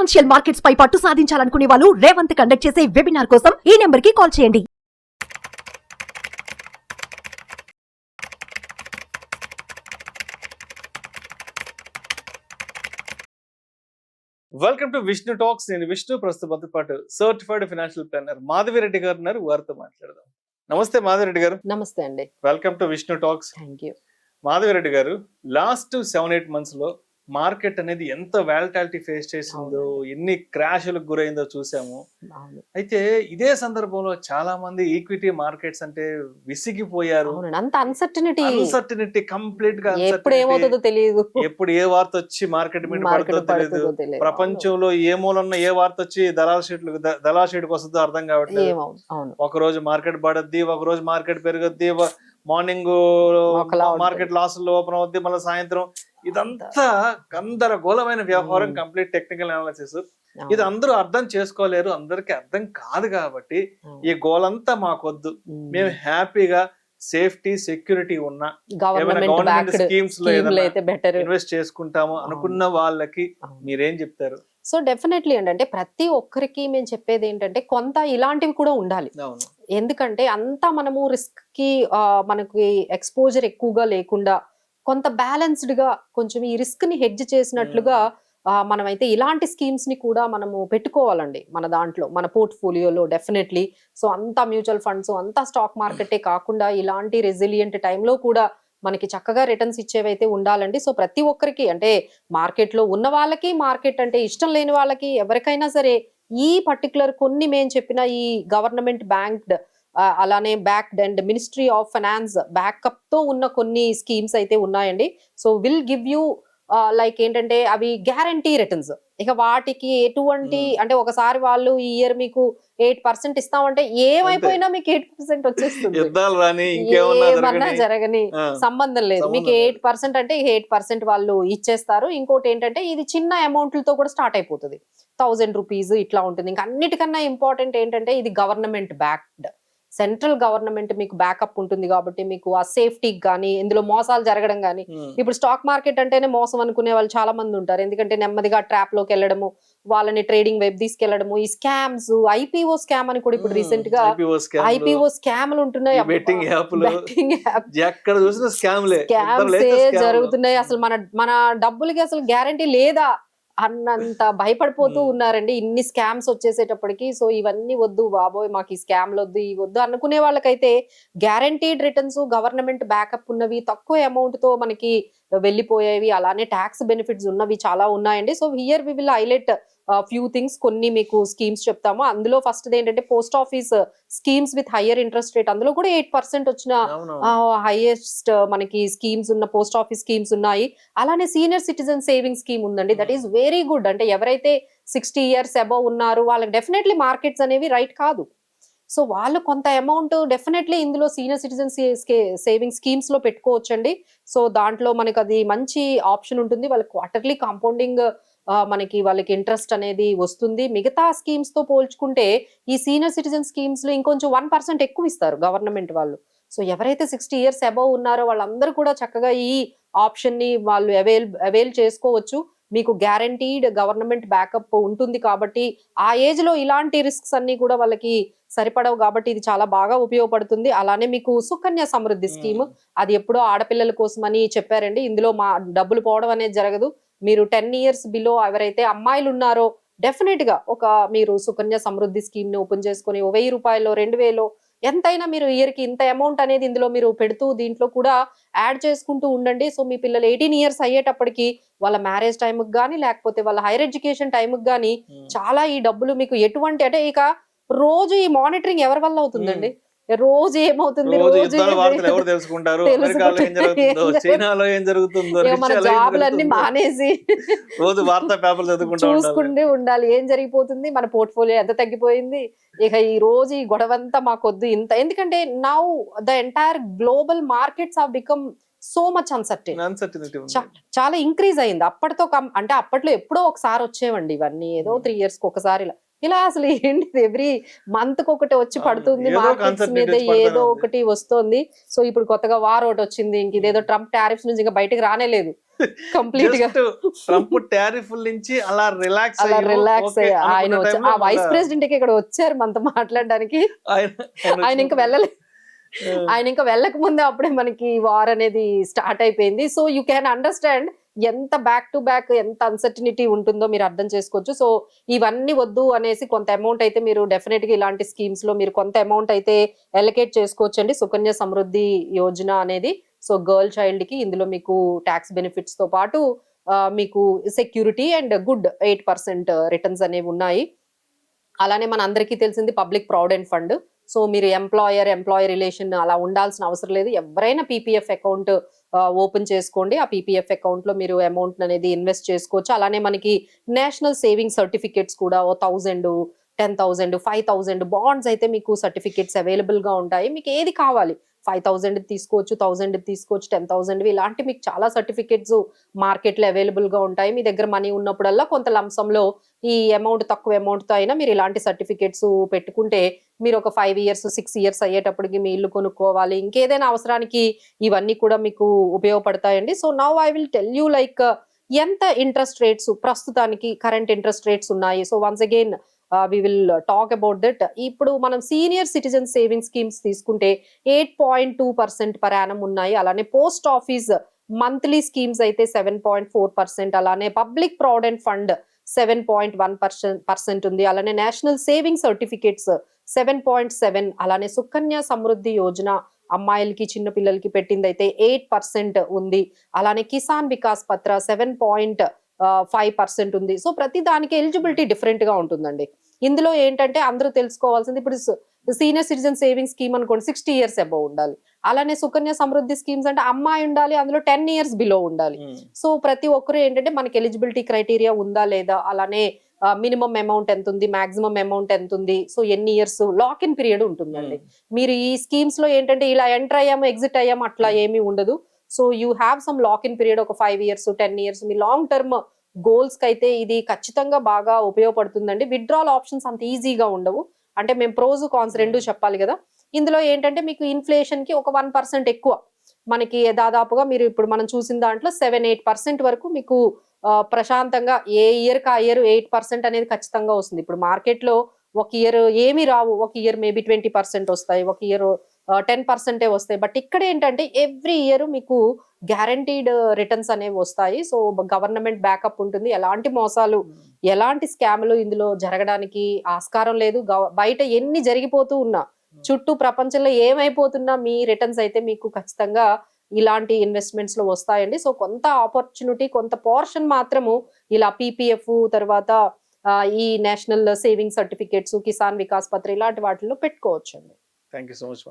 Financial markets పై పట్టు సాధించాలనుకునే వాళ్ళు Revanth conduct చేసే వెబినార్ కోసం ఈ నెంబర్ కి కాల్ చేయండి. Welcome to Vishnu talks. నేను విష్ణు, ప్రస్తుతం పాటు సర్టిఫైడ్ ఫైనాన్షియల్ ప్లానర్ మాధవిరెడ్డి గారు ఉన్నారు. వారితో మాట్లాడదాం. నమస్తే మాధవిరెడ్డి గారు. నమస్తే అండి. Welcome to Vishnu talks. Thank you. Madhavi Reddy గారు, లాస్ట్ 7-8 months లో మార్కెట్ అనేది ఎంత వాలటాలిటీ ఫేస్ చేసిందో, ఎన్ని క్రాష్లకు గురైందో చూసాము. అయితే ఇదే సందర్భంలో చాలా మంది ఈక్విటీ మార్కెట్స్ అంటే విసిగిపోయారు. అంత అన్సర్టినిటీ కంప్లీట్ గా, ఎప్పుడు ఏమవుతుందో తెలియదు, ఎప్పుడు ఏ వార్త వచ్చి మార్కెట్ మీద పడుతుందో తెలియదు, ప్రపంచంలో ఏ మూలన్న ఏ వార్త వచ్చి దళాల షీట్కి వస్తుందో అర్థం కావట్లేదు. ఒక రోజు మార్కెట్ పడద్ది, ఒక రోజు మార్కెట్ పెరగద్ది, మార్నింగ్ మార్కెట్ లాస్ లో ఓపెన్ అవుద్ది, మళ్ళీ సాయంత్రం. ఇదంతా గందరగోళమైన వ్యవహారం, కంప్లీట్ టెక్నికల్ అనాలిసిస్. ఇది అందరూ అర్థం చేసుకోలేరు, అందరికి అర్థం కాదు. కాబట్టి ఈ గోలంతా మాకొద్దు, మేము హ్యాపీగా సేఫ్టీ సెక్యూరిటీ ఉన్న గవర్నమెంట్ స్కీమ్స్ లో ఇన్వెస్ట్ చేసుకుంటాము అనుకున్న వాళ్ళకి మీరేం చెప్తారు? సో డెఫినెట్లీ అంటే ప్రతి ఒక్కరికి మేము చెప్పేది ఏంటంటే కొంత ఇలాంటివి కూడా ఉండాలి. ఎందుకంటే అంతా మనము రిస్క్ కి మనకి ఎక్స్పోజర్ ఎక్కువగా లేకుండా కొంత బ్యాలెన్స్డ్ గా కొంచెం ఈ రిస్క్ ని హెడ్జ్ చేసినట్లుగా మనమైతే ఇలాంటి స్కీమ్స్ ని కూడా మనము పెట్టుకోవాలండి మన దాంట్లో, మన పోర్ట్ఫోలియోలో డెఫినెట్లీ. సో అంతా మ్యూచువల్ ఫండ్స్, అంతా స్టాక్ మార్కెటే కాకుండా ఇలాంటి రెసిలియంట్ టైంలో కూడా మనకి చక్కగా రిటర్న్స్ ఇచ్చేవైతే ఉండాలండి. సో ప్రతి ఒక్కరికి అంటే మార్కెట్ లో ఉన్న వాళ్ళకి, మార్కెట్ అంటే ఇష్టం లేని వాళ్ళకి, ఎవరికైనా సరే ఈ పర్టికులర్ కొన్ని మేము చెప్పిన ఈ గవర్నమెంట్ బ్యాంక్డ్ అలానే backed and ministry of finance backup తో ఉన్న కొన్ని స్కీమ్స్ అయితే ఉన్నాయండి. So will give you like ఏంటంటే అవి గ్యారంటీ రిటర్న్స్. ఇక వాటికి ఎటువంటి అంటే ఒకసారి వాళ్ళు ఈ ఇయర్ మీకు 8% ఇస్తామంటే ఏమైపోయినా మీకు 8% వచ్చేస్తుంది, ఏమన్నా జరగని సంబంధం లేదు. మీకు 8% అంటే 8% వాళ్ళు ఇచ్చేస్తారు. ఇంకోటి ఏంటంటే ఇది చిన్న అమౌంట్లతో కూడా స్టార్ట్ అయిపోతుంది, 1000 రూపీస్ ఇట్లా ఉంటుంది. ఇంకా అన్నిటికన్నా ఇంపార్టెంట్ ఏంటంటే ఇది గవర్నమెంట్ బ్యాక్డ్, సెంట్రల్ గవర్నమెంట్ మీకు బ్యాకప్ ఉంటుంది కాబట్టి మీకు ఆ సేఫ్టీకి కానీ, ఇందులో మోసాలు జరగడం కానీ. ఇప్పుడు స్టాక్ మార్కెట్ అంటేనే మోసం అనుకునే వాళ్ళు చాలా మంది ఉంటారు. ఎందుకంటే నెమ్మదిగా ట్రాప్ లోకి వెళ్ళడము, వాళ్ళని ట్రేడింగ్ వెబ్ తీసుకెళ్లడము, ఈ స్కామ్స్, ఐపీఓ స్కామ్ అని కూడా ఇప్పుడు రీసెంట్ గా ఐపీఓ స్కామ్లు ఉంటున్నాయి, జరుగుతున్నాయి. అసలు మన డబ్బులకి అసలు గ్యారంటీ లేదా అన్నంత భయపడిపోతూ ఉన్నారండి ఇన్ని స్కామ్స్ వచ్చేసేటప్పటికి. సో ఇవన్నీ వద్దు బాబోయ్, మాకు ఈ స్కామ్లు వద్దు, ఈ వద్దు అనుకునే వాళ్ళకైతే గ్యారంటీడ్ రిటర్న్స్, గవర్నమెంట్ బ్యాకప్ ఉన్నవి, తక్కువ అమౌంట్ తో మనకి వెళ్ళిపోయేవి, అలానే ట్యాక్స్ బెనిఫిట్స్ ఉన్నవి చాలా ఉన్నాయండి. So here we will highlight few things. కొన్ని మీకు స్కీమ్స్ చెప్తాము. అందులో ఫస్ట్ ఏంటంటే post office schemes with higher interest rate. అందులో కూడా 8% వచ్చిన హైయెస్ట్ మనకి స్కీమ్స్ ఉన్న పోస్ట్ ఆఫీస్ స్కీమ్స్ ఉన్నాయి. అలానే సీనియర్ సిటిజన్ సేవింగ్ స్కీమ్ ఉందండి, దట్ ఈస్ వెరీ గుడ్. అంటే ఎవరైతే 60 years అబౌవ్ ఉన్నారు వాళ్ళకి డెఫినెట్లీ మార్కెట్స్ అనేవి రైట్ కాదు. సో వాళ్ళు కొంత అమౌంట్ డెఫినెట్లీ ఇందులో సీనియర్ సిటిజన్ సేవింగ్ స్కీమ్స్ లో పెట్టుకోవచ్చండి. సో దాంట్లో మనకి అది మంచి ఆప్షన్ ఉంటుంది. వాళ్ళకి క్వార్టర్లీ కాంపౌండింగ్ మనకి వాళ్ళకి ఇంట్రెస్ట్ అనేది వస్తుంది. మిగతా స్కీమ్స్ తో పోల్చుకుంటే ఈ సీనియర్ సిటిజన్ స్కీమ్స్ లో ఇంకొంచెం 1% ఎక్కువ ఇస్తారు గవర్నమెంట్ వాళ్ళు. సో ఎవరైతే 60 years అబౌవ్ ఉన్నారో వాళ్ళందరూ కూడా చక్కగా ఈ ఆప్షన్ ని వాళ్ళు అవైల్ చేసుకోవచ్చు. మీకు గ్యారంటీడ్ గవర్నమెంట్ బ్యాకప్ ఉంటుంది కాబట్టి ఆ ఏజ్ లో ఇలాంటి రిస్క్స్ అన్ని కూడా వాళ్ళకి సరిపడవు కాబట్టి ఇది చాలా బాగా ఉపయోగపడుతుంది. అలానే మీకు సుకన్య సమృద్ధి స్కీమ్, అది ఎప్పుడో ఆడపిల్లల కోసం అని చెప్పారండి. ఇందులో మా డబ్బులు పోవడం అనేది జరగదు. మీరు 10 years బిలో ఎవరైతే అమ్మాయిలు ఉన్నారో డెఫినెట్ గా మీరు సుకన్య సమృద్ధి స్కీమ్ ని ఓపెన్ చేసుకుని 1000 రూపాయలు 2000 ఎంతైనా మీరు ఇయర్ కి ఇంత అమౌంట్ అనేది ఇందులో మీరు పెడుతూ దీంట్లో కూడా యాడ్ చేసుకుంటూ ఉండండి. సో మీ పిల్లలు 18 years అయ్యేటప్పటికి వాళ్ళ మ్యారేజ్ టైంకి కానీ, లేకపోతే వాళ్ళ హైయర్ ఎడ్యుకేషన్ టైంకి కానీ చాలా ఈ డబ్బులు మీకు ఎటువంటి అంటే ఇక రోజు ఈ మానిటరింగ్ ఎవరి వల్ల అవుతుందండి? రోజు ఏమవుతుంది, మన జాబులన్నీ మానేసి చూసుకుంటూ ఉండాలి ఏం జరిగిపోతుంది, మన పోర్ట్ఫోలియో ఎంత తగ్గిపోయింది. ఇక ఈ రోజు ఈ గొడవంతా మాకొద్దు ఇంత. ఎందుకంటే now the entire global markets have become so much uncertainty చాలా ఇంక్రీజ్ అయింది అప్పటితో. అంటే అప్పట్లో ఎప్పుడో ఒకసారి వచ్చేవండి ఇవన్నీ, ఏదో 3 years ఒకసారి. ఇలా అసలు ఏంటి ఎవ్రీ మంత్ ఒకటి వచ్చి పడుతుంది, ఏదో మార్కెట్స్ concept మీద నుంచి పడుతూనే ఏదో ఉంది. ఒకటి వస్తుంది. సో ఇప్పుడు కొత్తగా వార్ ఒకటి వచ్చింది, ఇంక ఇదేదో ట్రంప్ టారిఫ్స్ నుంచి ఇంకా బయటకు రానేలేదు కంప్లీట్ గా. ట్రంప్ టారిఫ్ నుంచి అలా రిలాక్స్ అలా రిలాక్స్ ఆయన వచ్చి ఆ వైస్ ప్రెసిడెంట్ కి ఇక్కడ వచ్చారు మనతో మాట్లాడడానికి. ఆయన ఇంకా వెళ్ళలేదు, ఆయన ఇంకా వెళ్ళక ముందే అప్పుడే మనకి వార్ అనేది స్టార్ట్ అయిపోయింది. సో యూ క్యాన్ అండర్స్టాండ్ ఎంత బ్యాక్ టు బ్యాక్ ఎంత అన్సర్టినిటీ ఉంటుందో మీరు అర్థం చేసుకోవచ్చు. సో ఇవన్నీ వద్దు అనేసి కొంత అమౌంట్ అయితే మీరు డెఫినెట్ గా ఇలాంటి స్కీమ్స్ లో మీరు కొంత అమౌంట్ అయితే ఎలకేట్ చేసుకోవచ్చు అండి. సుకన్య సమృద్ధి యోజన అనేది సో గర్ల్ చైల్డ్ కి ఇందులో మీకు ట్యాక్స్ బెనిఫిట్స్ తో పాటు మీకు సెక్యూరిటీ అండ్ గుడ్ 8% రిటర్న్స్ అనేవి ఉన్నాయి. అలానే మన అందరికీ తెలిసింది పబ్లిక్ ప్రావిడెంట్ ఫండ్. సో మీరు ఎంప్లాయర్ రిలేషన్ అలా ఉండాల్సిన అవసరం లేదు. ఎవరైనా పీపీఎఫ్ అకౌంట్ ఓపెన్ చేసుకోండి. ఆ పీపీఎఫ్ అకౌంట్ లో మీరు అమౌంట్ అనేది ఇన్వెస్ట్ చేసుకోవచ్చు. అలానే మనకి నేషనల్ సేవింగ్ సర్టిఫికేట్స్ కూడా 1000, 10,000, 5,000 బాండ్స్ అయితే మీకు సర్టిఫికేట్స్ అవైలబుల్ గా ఉంటాయి. మీకు ఏది కావాలి 5,000 తీసుకోవచ్చు, 1,000 తీసుకోవచ్చు, 10,000 ఇలాంటి మీకు చాలా సర్టిఫికేట్స్ మార్కెట్ లో అవైలబుల్ గా ఉంటాయి. మీ దగ్గర మనీ ఉన్నప్పుడల్లా కొంత లంసంలో ఈ అమౌంట్ తక్కువ అమౌంట్ తో అయినా మీరు ఇలాంటి సర్టిఫికేట్స్ పెట్టుకుంటే మీరు ఒక 5 years 6 years అయ్యేటప్పటికి మీ ఇల్లు కొనుక్కోవాలి, ఇంకేదైనా అవసరానికి ఇవన్నీ కూడా మీకు ఉపయోగపడతాయండి. So now I will tell you like ఎంత ఇంట్రెస్ట్ రేట్స్ ప్రస్తుతానికి కరెంట్ ఇంట్రెస్ట్ రేట్స్ ఉన్నాయి. So once again we will talk about that. ఇప్పుడు మనం సీనియర్ సిటిజన్ సేవింగ్ స్కీమ్స్ తీసుకుంటే 8.2% పర్ యానం ఉన్నాయి. అలానే పోస్ట్ ఆఫీస్ మంత్లీ స్కీమ్స్ అయితే 7.4%, అలానే పబ్లిక్ ప్రావిడెంట్ ఫండ్ 7.1% ఉంది. అలానే నేషనల్ సేవింగ్ సర్టిఫికేట్స్ 7.7, అలానే సుకన్య సమృద్ధి యోజన అమ్మాయిలకి చిన్న పిల్లలకి పెట్టింది అయితే 8% ఉంది. అలానే కిసాన్ వికాస్ పత్ర 7.5% ఉంది. సో ప్రతి దానికి ఎలిజిబిలిటీ డిఫరెంట్ గా ఉంటుందండి. ఇందులో ఏంటంటే అందరూ తెలుసుకోవాల్సింది ఇప్పుడు సీనియర్ సిటిజన్ సేవింగ్ స్కీమ్ అనుకోండి 60 years అబౌవ్ ఉండాలి. అలానే సుకన్య సమృద్ధి స్కీమ్స్ అంటే అమ్మాయి ఉండాలి, అందులో 10 years బిలో ఉండాలి. సో ప్రతి ఒక్కరు ఏంటంటే మనకి ఎలిజిబిలిటీ క్రైటీరియా ఉందా లేదా, అలానే మినిమం అమౌంట్ ఎంత ఉంది, మాక్సిమం అమౌంట్ ఎంత ఉంది, సో ఎన్ని ఇయర్స్ లాక్ ఇన్ పీరియడ్ ఉంటుందండి. మీరు ఈ స్కీమ్స్ లో ఏంటంటే ఇలా ఎంటర్ అయ్యాము ఎగ్జిట్ అయ్యాము అట్లా ఏమీ ఉండదు. So you have some lock in period ఒక 5 years 10 years మీ లాంగ్ టర్మ్ గోల్స్ కి అయితే ఇది ఖచ్చితంగా బాగా ఉపయోగపడుతుందండి. విత్డ్రాల్ ఆప్షన్స్ అంత ఈజీగా ఉండవు, అంటే మేము ప్రోస్ కాన్స్ రెండు చెప్పాలి కదా. ఇందులో ఏంటంటే మీకు ఇన్ఫ్లేషన్ కి ఒక 1% ఎక్కువ మనకి దాదాపుగా మీరు ఇప్పుడు మనం చూసిన దాంట్లో 7-8% వరకు మీకు ప్రశాంతంగా ఏ ఇయర్ కి ఆ ఇయర్ 8% అనేది ఖచ్చితంగా వస్తుంది. ఇప్పుడు మార్కెట్ లో ఒక ఇయర్ ఏమి రావు, ఒక ఇయర్ మేబీ 20% వస్తాయి, ఒక ఇయర్ 10% వస్తాయి. బట్ ఇక్కడ ఏంటంటే ఎవ్రీ ఇయర్ మీకు గ్యారంటీడ్ రిటర్న్స్ అనేవి వస్తాయి. సో గవర్నమెంట్ బ్యాకప్ ఉంటుంది, ఎలాంటి మోసాలు ఎలాంటి స్కామ్లు ఇందులో జరగడానికి ఆస్కారం లేదు. బయట ఎన్ని జరిగిపోతూ ఉన్నా చుట్టూ ప్రపంచంలో ఏమైపోతున్నా మీ రిటర్న్స్ అయితే మీకు ఖచ్చితంగా ఇలాంటి ఇన్వెస్ట్మెంట్స్ లో వస్తాయండి. సో కొంత ఆపర్చునిటీ కొంత పోర్షన్ మాత్రము ఇలా పీపీఎఫ్ తర్వాత ఈ national saving certificates Kisan Vikas పత్ర ఇలాంటి వాటిల్లో పెట్టుకోవచ్చు అండి. Thank you so much.